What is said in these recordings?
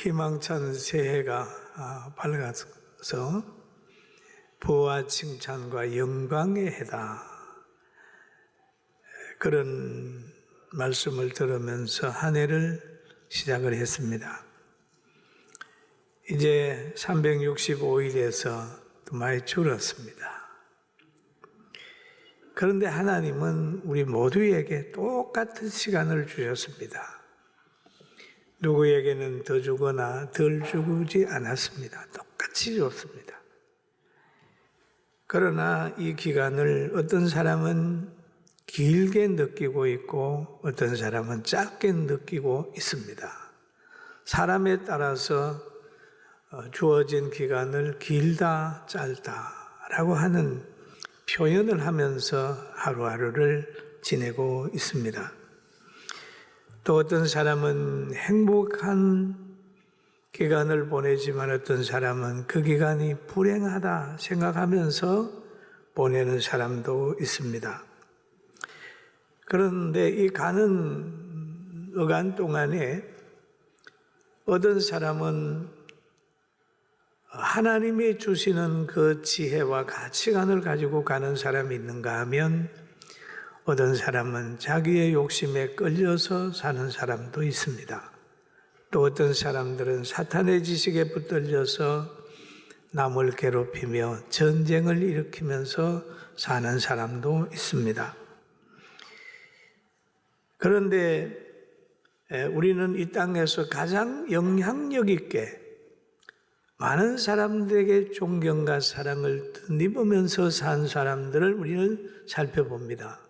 희망찬 새해가 밝아서 부와 칭찬과 영광의 해다. 그런 말씀을 들으면서 한 해를 시작을 했습니다. 이제 365일에서 또 많이 줄었습니다. 그런데 하나님은 우리 모두에게 똑같은 시간을 주셨습니다. 누구에게는 더 주거나 덜 주지 않았습니다. 똑같이 줬습니다. 그러나 이 기간을 어떤 사람은 길게 느끼고 있고 어떤 사람은 짧게 느끼고 있습니다. 사람에 따라서 주어진 기간을 길다 짧다라고 하는 표현을 하면서 하루하루를 지내고 있습니다. 또 어떤 사람은 행복한 기간을 보내지만 어떤 사람은 그 기간이 불행하다 생각하면서 보내는 사람도 있습니다. 그런데 이 가는 어간 동안에 어떤 사람은 하나님이 주시는 그 지혜와 가치관을 가지고 가는 사람이 있는가 하면 어떤 사람은 자기의 욕심에 끌려서 사는 사람도 있습니다. 또 어떤 사람들은 사탄의 지식에 붙들려서 남을 괴롭히며 전쟁을 일으키면서 사는 사람도 있습니다. 그런데 우리는 이 땅에서 가장 영향력 있게 많은 사람들에게 존경과 사랑을 덧입으면서 산 사람들을 우리는 살펴봅니다.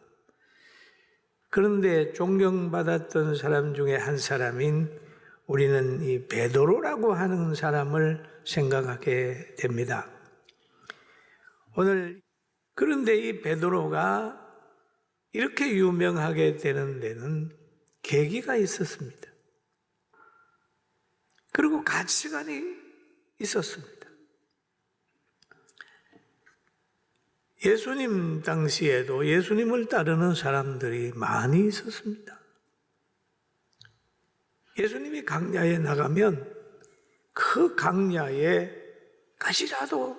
그런데 존경받았던 사람 중에 한 사람인 우리는 이 베드로라고 하는 사람을 생각하게 됩니다. 오늘 그런데 이 베드로가 이렇게 유명하게 되는 데는 계기가 있었습니다. 그리고 가치관이 있었습니다. 예수님 당시에도 예수님을 따르는 사람들이 많이 있었습니다. 예수님이 강야에 나가면 그 강야에 가시라도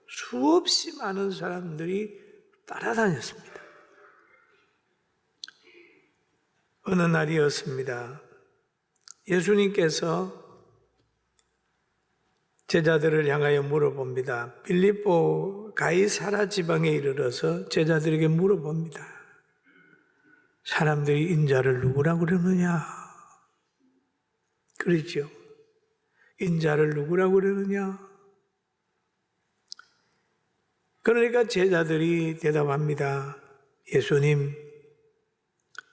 수없이 많은 사람들이 따라다녔습니다. 어느 날이었습니다. 예수님께서 제자들을 향하여 물어봅니다. 빌립보 가이사라 지방에 이르러서 제자들에게 물어봅니다. 사람들이 인자를 누구라고 그러느냐? 그렇죠. 인자를 누구라고 그러느냐? 그러니까 제자들이 대답합니다.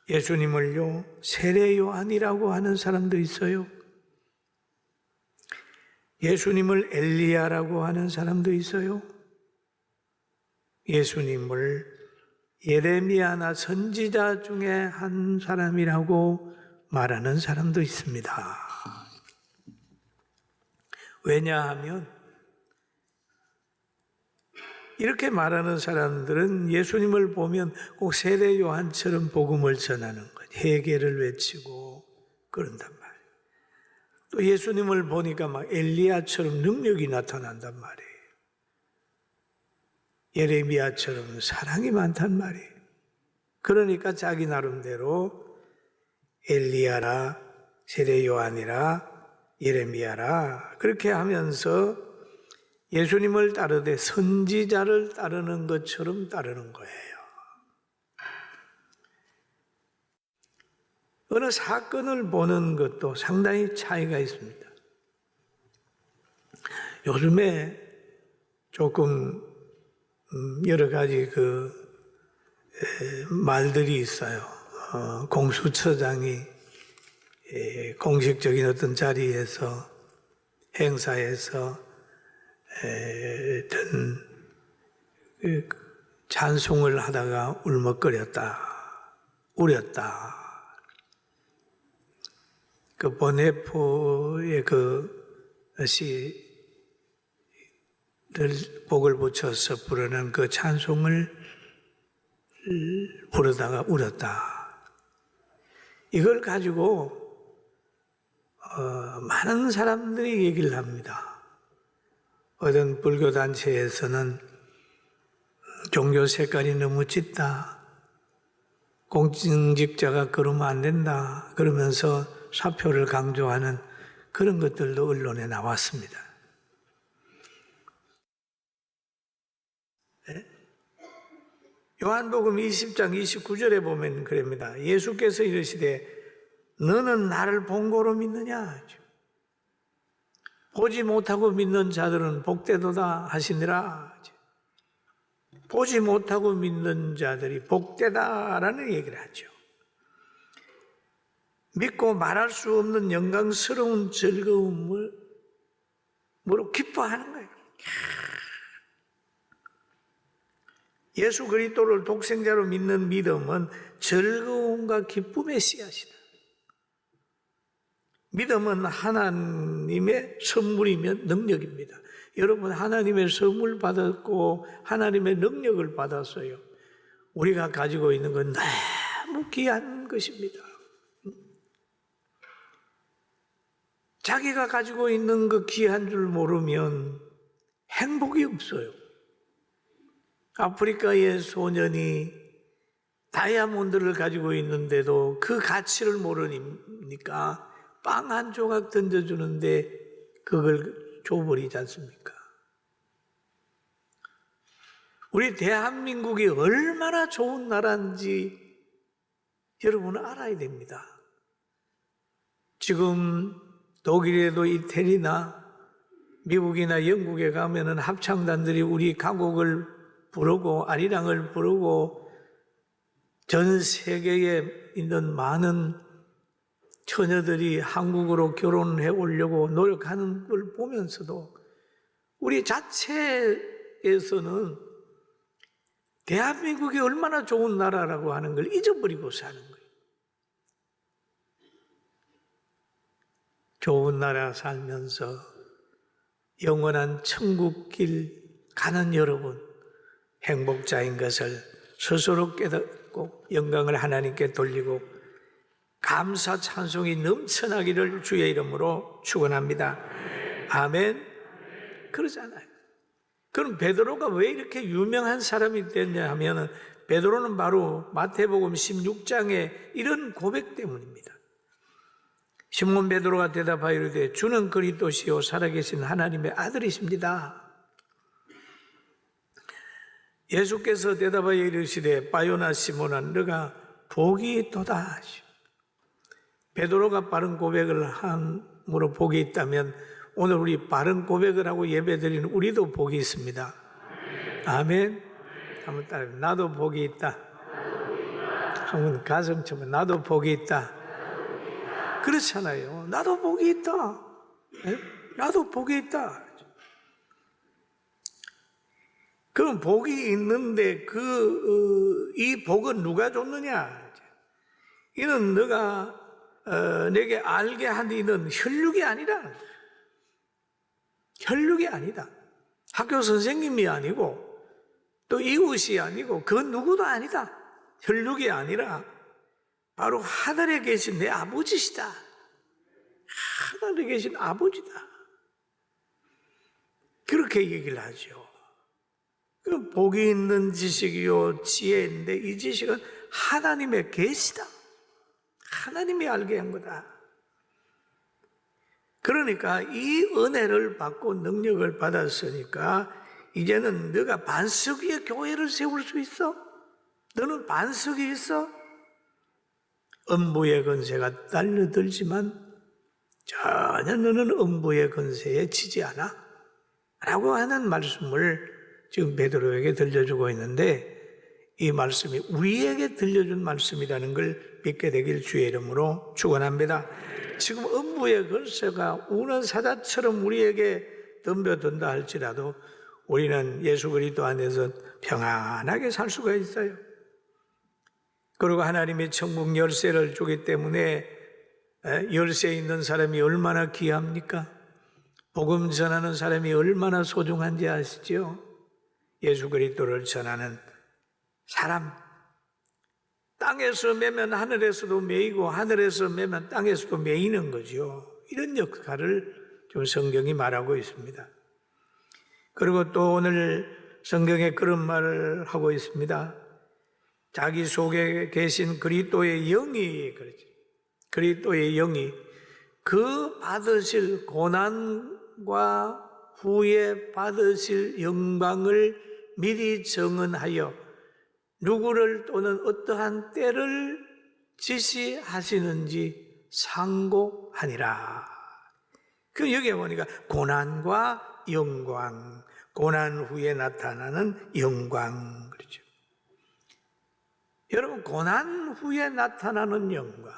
예수님을요, 세례 요한이라고 하는 사람도 있어요. 예수님을 엘리야라고 하는 사람도 있어요. 예수님을 예레미야나 선지자 중에 한 사람이라고 말하는 사람도 있습니다. 왜냐하면 이렇게 말하는 사람들은 예수님을 보면 꼭 세례 요한처럼 복음을 전하는 것, 회개를 외치고 그런단 말이에요. 또 예수님을 보니까 막 엘리야처럼 능력이 나타난단 말이에요. 예레미야처럼 사랑이 많단 말이에요. 그러니까 자기 나름대로 엘리야라, 세례 요한이라, 예레미야라 그렇게 하면서 예수님을 따르되 선지자를 따르는 것처럼 따르는 거예요. 어느 사건을 보는 것도 상당히 차이가 있습니다. 요즘에 조금 여러 가지 말들이 있어요. 공수처장이 공식적인 어떤 자리에서 행사에서 어떤 찬송을 하다가 울먹거렸다, 우렸다. 그 보네포의 그시를 복을 붙여서 부르는 그 찬송을 부르다가 울었다. 이걸 가지고 많은 사람들이 얘기를 합니다. 어떤 불교단체에서는 종교 색깔이 너무 짙다, 공직자가 그러면 안 된다 그러면서 사표를 강조하는 그런 것들도 언론에 나왔습니다. 요한복음 20장 29절에 보면 그럽니다. 예수께서 이르시되 너는 나를 본고로 믿느냐? 보지 못하고 믿는 자들은 복되도다 하시니라. 보지 못하고 믿는 자들이 복되다라는 얘기를 하죠. 믿고 말할 수 없는 영광스러운 즐거움으로 기뻐하는 거예요. 예수 그리스도를 독생자로 믿는 믿음은 즐거움과 기쁨의 씨앗이다. 믿음은 하나님의 선물이며 능력입니다. 여러분, 하나님의 선물 받았고 하나님의 능력을 받았어요. 우리가 가지고 있는 건 너무 귀한 것입니다. 자기가 가지고 있는 그 귀한 줄 모르면 행복이 없어요. 아프리카의 소년이 다이아몬드를 가지고 있는데도 그 가치를 모르니까 빵 한 조각 던져주는데 그걸 줘버리지 않습니까? 우리 대한민국이 얼마나 좋은 나라인지 여러분은 알아야 됩니다. 지금 독일에도 이태리나 미국이나 영국에 가면은 합창단들이 우리 가곡을 부르고 아리랑을 부르고 전 세계에 있는 많은 처녀들이 한국으로 결혼해 오려고 노력하는 걸 보면서도 우리 자체에서는 대한민국이 얼마나 좋은 나라라고 하는 걸 잊어버리고 사는 거예요. 좋은 나라 살면서 영원한 천국길 가는 여러분, 행복자인 것을 스스로 깨닫고 영광을 하나님께 돌리고 감사 찬송이 넘쳐나기를 주의 이름으로 축원합니다. 아멘. 그러잖아요. 그럼 베드로가 왜 이렇게 유명한 사람이 됐냐 하면 베드로는 바로 마태복음 16장에 이런 고백 때문입니다. 시몬 베드로가 대답하여 이르되 주는 그리스도시요 살아계신 하나님의 아들이십니다. 예수께서 대답하여 이르시되 바요나 시몬아 너가 복이 있도다 하시오. 베드로가 바른 고백을 함으로 복이 있다면 오늘 우리 바른 고백을 하고 예배드리는 우리도 복이 있습니다. 아멘. 한번 따라 나도 복이 있다. 한번 가슴 쳐봐. 나도 복이 있다. 그렇잖아요. 나도 복이 있다. 네? 나도 복이 있다. 그럼 복이 있는데 이 복은 누가 줬느냐? 이는 너가 내게 알게 한 이는 혈육이 아니라 혈육이 아니다. 학교 선생님이 아니고 또 이웃이 아니고 그 누구도 아니다. 혈육이 아니라 바로 하늘에 계신 내 아버지시다. 하늘에 계신 아버지다. 그렇게 얘기를 하죠. 그럼 복이 있는 지식이요 지혜인데 이 지식은 하나님의 계시다. 하나님이 알게 한 거다. 그러니까 이 은혜를 받고 능력을 받았으니까 이제는 너가 반석 위에 교회를 세울 수 있어? 너는 반석이 있어? 음부의 권세가 달려들지만 전혀 너는 음부의 권세에 지지 않아 라고 하는 말씀을 지금 베드로에게 들려주고 있는데 이 말씀이 우리에게 들려준 말씀이라는 걸 믿게 되길 주의 이름으로 축원합니다. 지금 음부의 권세가 우는 사자처럼 우리에게 덤벼든다 할지라도 우리는 예수 그리스도 안에서 평안하게 살 수가 있어요. 그리고 하나님이 천국 열쇠를 주기 때문에 열쇠 있는 사람이 얼마나 귀합니까? 복음 전하는 사람이 얼마나 소중한지 아시죠? 예수 그리스도를 전하는 사람, 땅에서 매면 하늘에서도 매이고 하늘에서 매면 땅에서도 매이는 거죠. 이런 역할을 좀 성경이 말하고 있습니다. 그리고 또 오늘 성경에 그런 말을 하고 있습니다. 자기 속에 계신 그리스도의 영이, 그렇지, 그리스도의 영이 그 받으실 고난과 후에 받으실 영광을 미리 정언하여 누구를 또는 어떠한 때를 지시하시는지 상고하니라. 그 여기에 보니까 고난과 영광, 고난 후에 나타나는 영광, 그렇죠. 여러분, 고난 후에 나타나는 영광,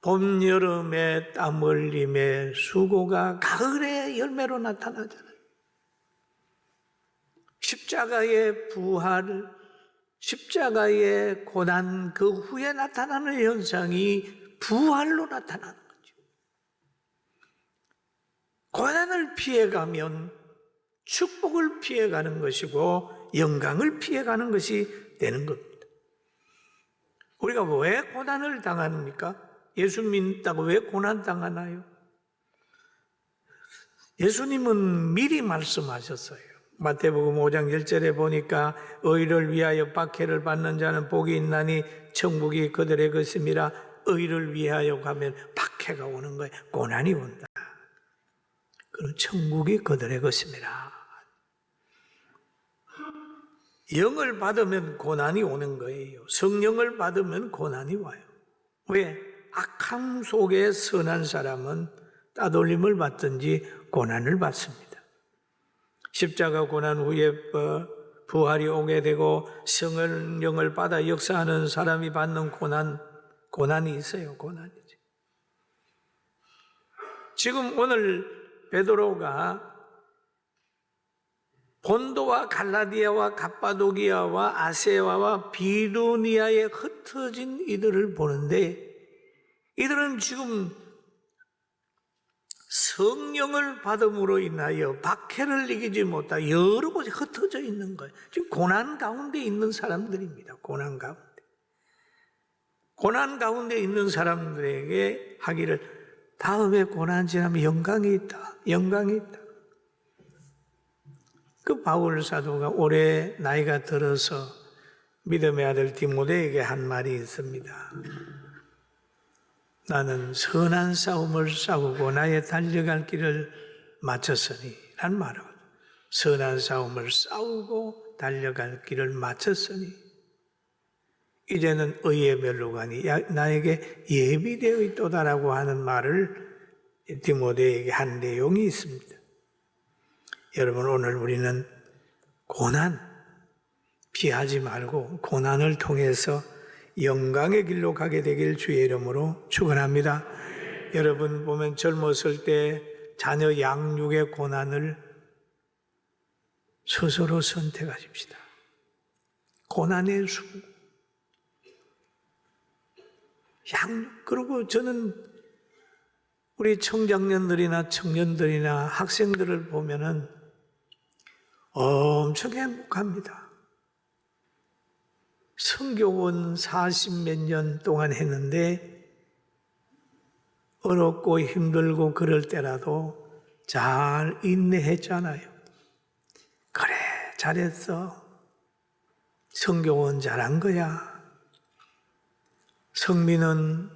봄, 여름에 땀 흘림의 수고가 가을의 열매로 나타나잖아요. 십자가의 부활, 십자가의 고난 그 후에 나타나는 현상이 부활로 나타나는 거죠. 고난을 피해가면 축복을 피해가는 것이고 영광을 피해가는 것이 되는 겁니다. 우리가 왜 고난을 당합니까? 예수 믿다고 왜 고난 당하나요? 예수님은 미리 말씀하셨어요. 마태복음 5장 10절에 보니까 의를 위하여 박해를 받는 자는 복이 있나니 천국이 그들의 것임이라. 의를 위하여 가면 박해가 오는 거예요. 고난이 온다. 그럼 천국이 그들의 것임이라. 영을 받으면 고난이 오는 거예요. 성령을 받으면 고난이 와요. 왜? 악함 속에 선한 사람은 따돌림을 받든지 고난을 받습니다. 십자가 고난 후에 부활이 오게 되고 성령을 받아 역사하는 사람이 받는 고난이 있어요. 고난이죠. 지금 오늘 베드로가 본도와 갈라디아와 갑바도기아와 아세아와 비두니아에 흩어진 이들을 보는데, 이들은 지금 성령을 받음으로 인하여 박해를 이기지 못하고 여러 곳에 흩어져 있는 거예요. 지금 고난 가운데 있는 사람들입니다. 고난 가운데. 고난 가운데 있는 사람들에게 하기를, 다음에 고난 지나면 영광이 있다. 영광이 있다. 그 바울 사도가 올해 나이가 들어서 믿음의 아들 디모데에게 한 말이 있습니다. 나는 선한 싸움을 싸우고 나의 달려갈 길을 마쳤으니 라는 말이거든요. 선한 싸움을 싸우고 달려갈 길을 마쳤으니 이제는 의의 멸류관이 나에게 예비되어 있도다라고 하는 말을 디모데에게 한 내용이 있습니다. 여러분, 오늘 우리는 고난 피하지 말고 고난을 통해서 영광의 길로 가게 되길 주의 이름으로 축원합니다. 여러분 보면 젊었을 때 자녀 양육의 고난을 스스로 선택하십시다. 고난의 수 양육. 그리고 저는 우리 청장년들이나 청년들이나 학생들을 보면은 엄청 행복합니다. 선교원 40몇 년 동안 했는데 어렵고 힘들고 그럴 때라도 잘 인내했잖아요. 그래, 잘했어. 선교원 잘한 거야. 성민은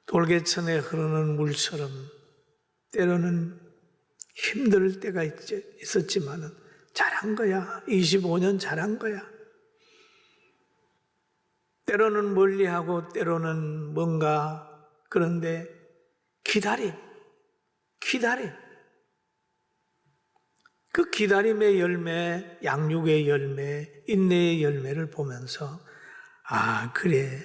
돌개천에 흐르는 물처럼 때로는 힘들 때가 있었지만 잘한 거야. 25년 잘한 거야. 때로는 멀리하고 때로는 뭔가, 그런데 기다림. 그 기다림의 열매, 양육의 열매, 인내의 열매를 보면서 아, 그래.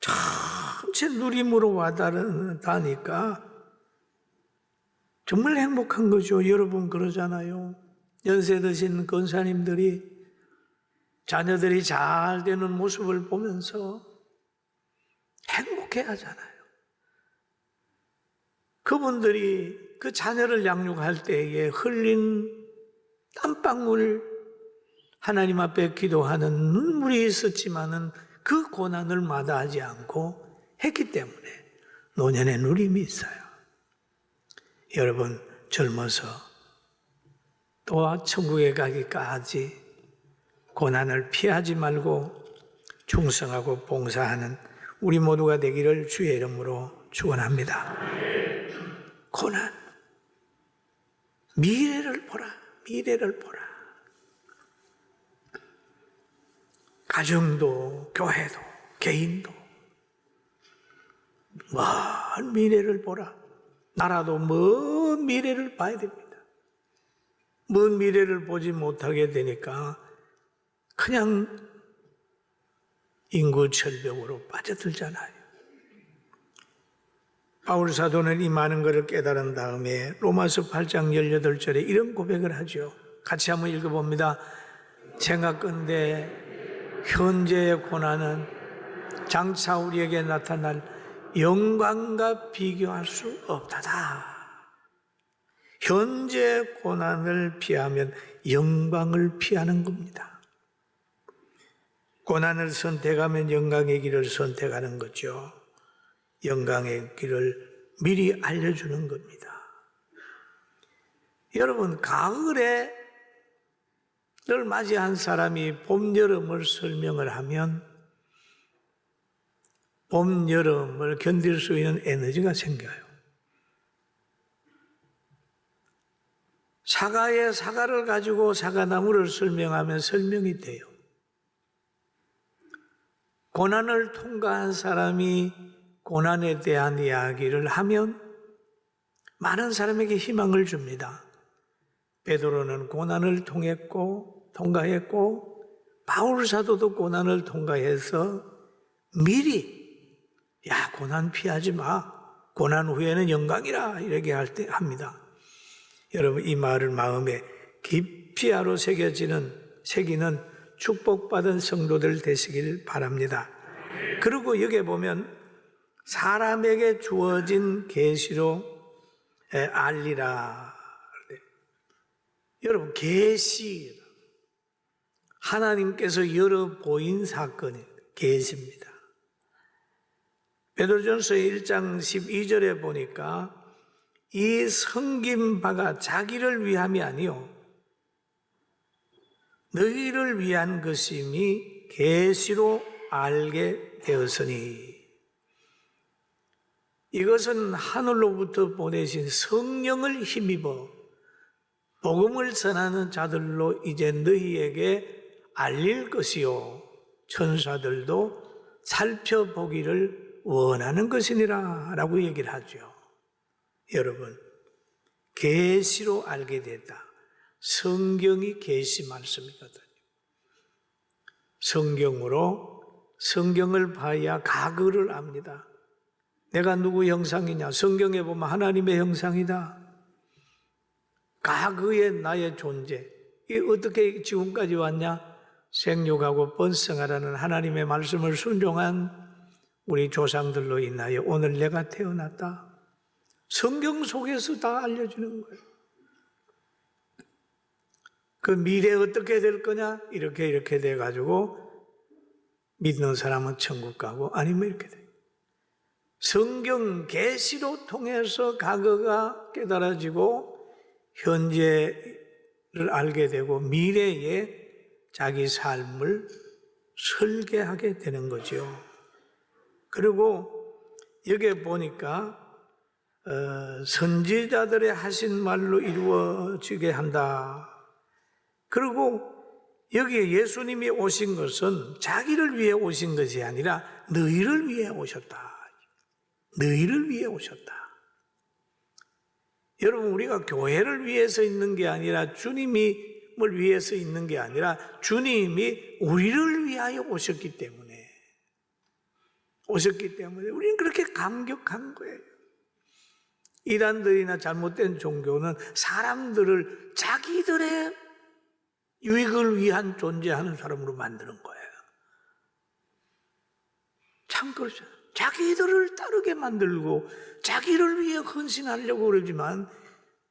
전체 누림으로 와닿으니까 정말 행복한 거죠. 여러분 그러잖아요. 연세 드신 권사님들이 자녀들이 잘 되는 모습을 보면서 행복해 하잖아요. 그분들이 그 자녀를 양육할 때에 흘린 땀방울, 하나님 앞에 기도하는 눈물이 있었지만은 그 고난을 마다하지 않고 했기 때문에 노년의 누림이 있어요. 여러분 젊어서 또 천국에 가기까지 고난을 피하지 말고 충성하고 봉사하는 우리 모두가 되기를 주의 이름으로 축원합니다. 고난, 미래를 보라, 미래를 보라. 가정도, 교회도, 개인도 먼 미래를 보라. 나라도 먼 미래를 봐야 됩니다. 먼 미래를 보지 못하게 되니까 그냥 인구 절벽으로 빠져들잖아요. 바울 사도는 이 많은 것을 깨달은 다음에 로마서 8장 18절에 이런 고백을 하죠. 같이 한번 읽어봅니다. 생각건대 현재의 고난은 장차 우리에게 나타날 영광과 비교할 수 없다다. 현재 고난을 피하면 영광을 피하는 겁니다. 고난을 선택하면 영광의 길을 선택하는 거죠. 영광의 길을 미리 알려주는 겁니다. 여러분, 가을에 를 맞이한 사람이 봄, 여름을 설명을 하면 봄, 여름을 견딜 수 있는 에너지가 생겨요. 사과에 사과를 가지고 사과나무를 설명하면 설명이 돼요. 고난을 통과한 사람이 고난에 대한 이야기를 하면 많은 사람에게 희망을 줍니다. 베드로는 고난을 통과했고 바울 사도도 고난을 통과해서 미리 고난 피하지 마. 고난 후에는 영광이라 이렇게 합니다. 여러분 이 말을 마음에 깊이 하로 새기는 축복받은 성도들 되시길 바랍니다. 그리고 여기에 보면 사람에게 주어진 계시로 알리라. 여러분 계시 하나님께서 열어 보인 사건이 계시입니다. 베드로전서 1장 12절에 보니까 이 섬긴 바가 자기를 위함이 아니요 너희를 위한 것임이 계시로 알게 되었으니 이것은 하늘로부터 보내신 성령을 힘입어 복음을 전하는 자들로 이제 너희에게 알릴 것이요 천사들도 살펴보기를 원하는 것이니라 라고 얘기를 하죠. 여러분 계시로 알게 됐다. 성경이 계시 말씀이거든요. 성경을 봐야 과거를 압니다. 내가 누구 형상이냐? 성경에 보면 하나님의 형상이다. 과거의 나의 존재, 이게 어떻게 지금까지 왔냐? 생육하고 번성하라는 하나님의 말씀을 순종한 우리 조상들로 인하여 오늘 내가 태어났다. 성경 속에서 다 알려주는 거예요. 그 미래 어떻게 될 거냐? 이렇게 돼가지고 믿는 사람은 천국 가고 아니면 이렇게 돼요. 성경 계시로 통해서 과거가 깨달아지고 현재를 알게 되고 미래에 자기 삶을 설계하게 되는 거죠. 그리고 여기에 보니까 선지자들의 하신 말로 이루어지게 한다. 그리고 여기에 예수님이 오신 것은 자기를 위해 오신 것이 아니라 너희를 위해 오셨다. 너희를 위해 오셨다. 여러분 우리가 교회를 위해서 있는 게 아니라 주님을 위해서 있는 게 아니라 주님이 우리를 위하여 오셨기 때문에 우리는 그렇게 감격한 거예요. 이단들이나 잘못된 종교는 사람들을 자기들의 유익을 위한 존재하는 사람으로 만드는 거예요. 참 그렇죠. 자기들을 따르게 만들고 자기를 위해 헌신하려고 그러지만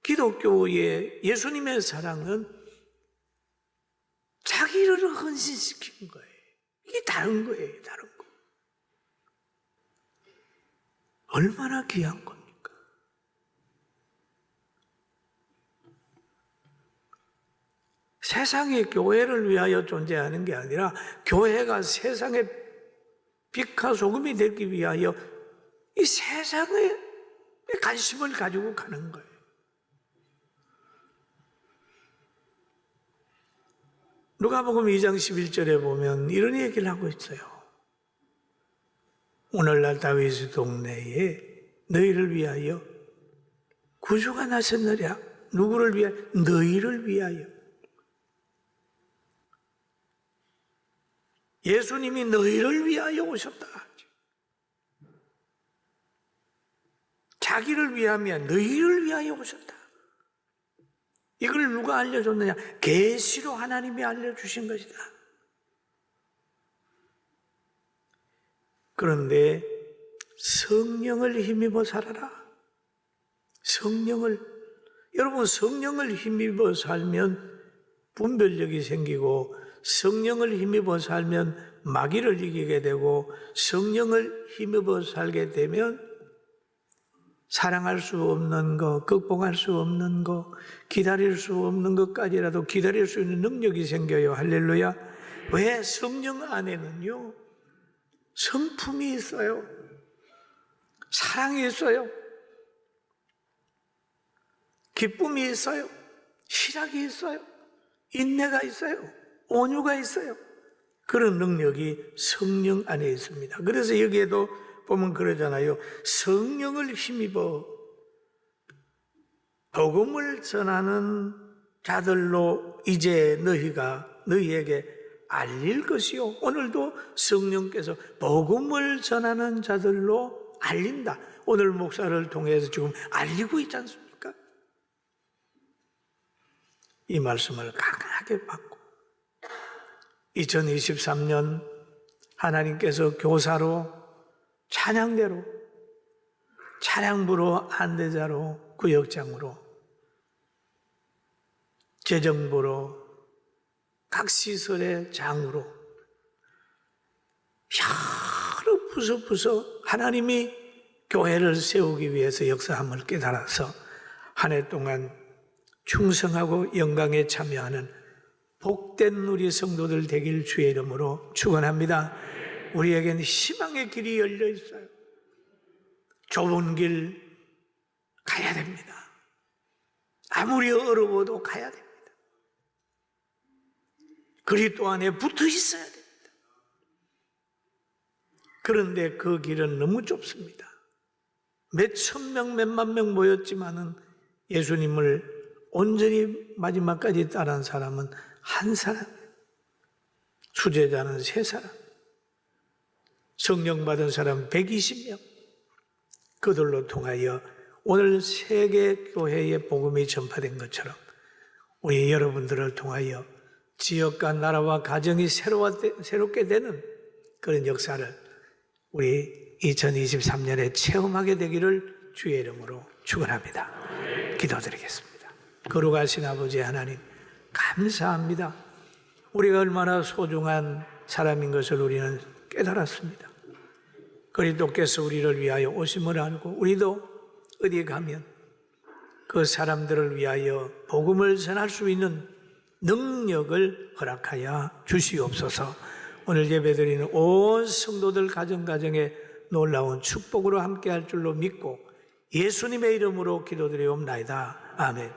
기독교의 예수님의 사랑은 자기를 헌신시킨 거예요. 이게 다른 거예요, 다른 거. 얼마나 귀한 겁니까? 세상이 교회를 위하여 존재하는 게 아니라 교회가 세상의 빛과 소금이 되기 위하여 이 세상에 관심을 가지고 가는 거예요. 누가복음 2장 11절에 보면 이런 얘기를 하고 있어요. 오늘날 다윗의 동네에 너희를 위하여 구주가 나섰느랴. 누구를 위하여? 너희를 위하여. 예수님이 너희를 위하여 오셨다. 자기를 위하며 너희를 위하여 오셨다. 이걸 누가 알려줬느냐? 계시로 하나님이 알려주신 것이다. 그런데 성령을 힘입어 살아라. 여러분 성령을 힘입어 살면 분별력이 생기고 성령을 힘입어 살면 마귀를 이기게 되고 성령을 힘입어 살게 되면 사랑할 수 없는 것, 극복할 수 없는 것, 기다릴 수 없는 것까지라도 기다릴 수 있는 능력이 생겨요. 할렐루야. 왜? 성령 안에는요 성품이 있어요. 사랑이 있어요. 기쁨이 있어요. 희락이 있어요. 인내가 있어요. 온유가 있어요. 그런 능력이 성령 안에 있습니다. 그래서 여기에도 보면 그러잖아요. 성령을 힘입어 복음을 전하는 자들로 이제 너희에게 알릴 것이요. 오늘도 성령께서 복음을 전하는 자들로 알린다. 오늘 목사를 통해서 지금 알리고 있지 않습니까? 이 말씀을 강하게 받고 2023년 하나님께서 교사로 찬양대로 찬양부로 안대자로 구역장으로 재정부로 각 시설의 장으로 여러 부서 하나님이 교회를 세우기 위해서 역사함을 깨달아서 한 해 동안 충성하고 영광에 참여하는 복된 우리 성도들 되길 주의 이름으로 축원합니다. 우리에게는 희망의 길이 열려 있어요. 좁은 길 가야 됩니다. 아무리 어려워도 가야 됩니다. 그리스도 안에 붙어 있어야 됩니다. 그런데 그 길은 너무 좁습니다. 몇 천 명, 몇만 명 모였지만은 예수님을 온전히 마지막까지 따른 사람은 한 사람, 수제자는 세 사람, 성령 받은 사람 120명, 그들로 통하여 오늘 세계 교회의 복음이 전파된 것처럼 우리 여러분들을 통하여 지역과 나라와 가정이 새롭게 되는 그런 역사를 우리 2023년에 체험하게 되기를 주의 이름으로 축원합니다. 기도드리겠습니다. 거룩하신 아버지 하나님 감사합니다. 우리가 얼마나 소중한 사람인 것을 우리는 깨달았습니다. 그리스도께서 우리를 위하여 오심을 알고 우리도 어디에 가면 그 사람들을 위하여 복음을 전할 수 있는 능력을 허락하여 주시옵소서. 오늘 예배드리는 온 성도들 가정가정에 놀라운 축복으로 함께할 줄로 믿고 예수님의 이름으로 기도드리옵나이다. 아멘.